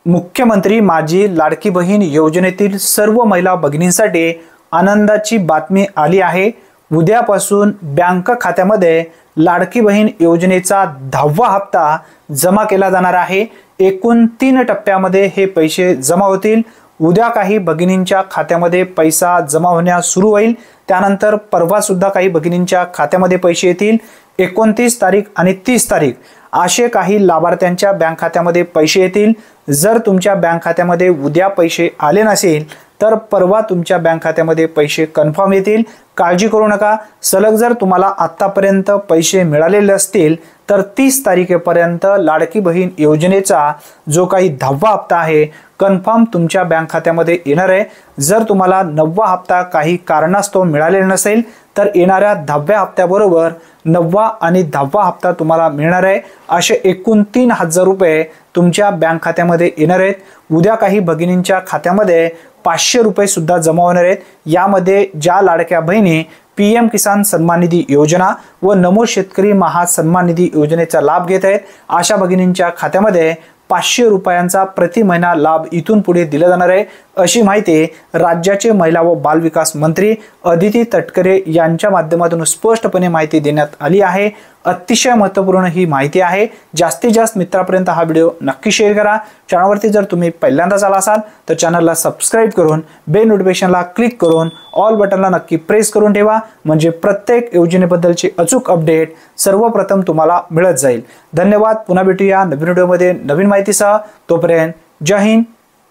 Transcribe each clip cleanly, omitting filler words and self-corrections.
मुख्यमंत्री माझी लाडकी बहीण योजनेतील सर्व महिला भगिनींसाठी आनंदाची बातमी आली आहे। उद्यापासून बँक खात्यामध्ये लाडकी बहीण योजनेचा 10वा हप्ता जमा केला जाणार आहे। एकूण 3 टप्प्यामध्ये हे पैसे जमा होतील। उद्या काही भगिनींच्या खात्यामध्ये पैसा जमा होण्यास सुरू होईल। त्यानंतर परवा सुद्धा काही भगिनींच्या खात्यामध्ये पैसे येतील। 29 तारीख आणि 30 तारीख असे काही लाभार्थ्यांच्या बँक खात्यामध्ये पैसे येतील। जर तुमच्या बँक खात्यामध्ये उद्या पैसे आले नसेल तर परवा तुमच्या बँक खात्यामध्ये पैसे कन्फर्म येतील। काळजी करू नका। सलग जर तुम्हाला आतापर्यंत पैसे मिळालेले असतील तर 30 तारखेपर्यंत लाडकी बहीण योजनेचा जो काही 10वा हप्ता आहे कन्फर्म तुमच्या बँक खात्यामध्ये येणार आहे। जर तुम्हाला 9वा हप्ता काही कारणास्तव मिळालेला नसेल तर येणाऱ्या 10व्या हप्त्याबरोबर 9वा आणि 10वा हप्ता तुम्हाला मिळणार आहे। असे एकूण 3000 रुपये तुमच्या बँक खात्यामध्ये येणार आहेत। उद्या काही भगिनींच्या खात्यामध्ये 500 रुपये सुद्धा जमा होणार आहेत। यामध्ये ज्या लाडक्या बहिणी पीएम किसान सन्मान निधी योजना व नमो शेतकरी महासन्मान निधी योजनेचा लाभ घेत आहेत अशा भगिनींच्या खात्यामध्ये 500 रुपयांचा प्रति महिना लाभ इथून पुढे दिला जाणार आहे, अशी माहिती राज्याचे महिला व बाल विकास मंत्री अदिती तटकरे यांच्या माध्यमातून स्पष्टपणे माहिती देण्यात आली आहे। अतिशय महत्त्वपूर्ण ही माहिती आहे। जास्तीत जास्त मित्रांपर्यंत हा व्हिडिओ नक्की शेअर करा। चॅनलवरती जर तुम्ही पहिल्यांदाच आला असाल तर चॅनलला सबस्क्राइब करून बेल नोटिफिकेशनला क्लिक करून ऑल बटनला नक्की प्रेस करून ठेवा, म्हणजे प्रत्येक योजनेबद्दलची अचूक अपडेट सर्वप्रथम तुम्हाला मिळत जाईल। धन्यवाद। पुन्हा भेटूया नवीन व्हिडिओमध्ये नवीन माहितीसह। तोपर्यंत जय हिंद,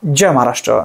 जय महाराष्ट्र।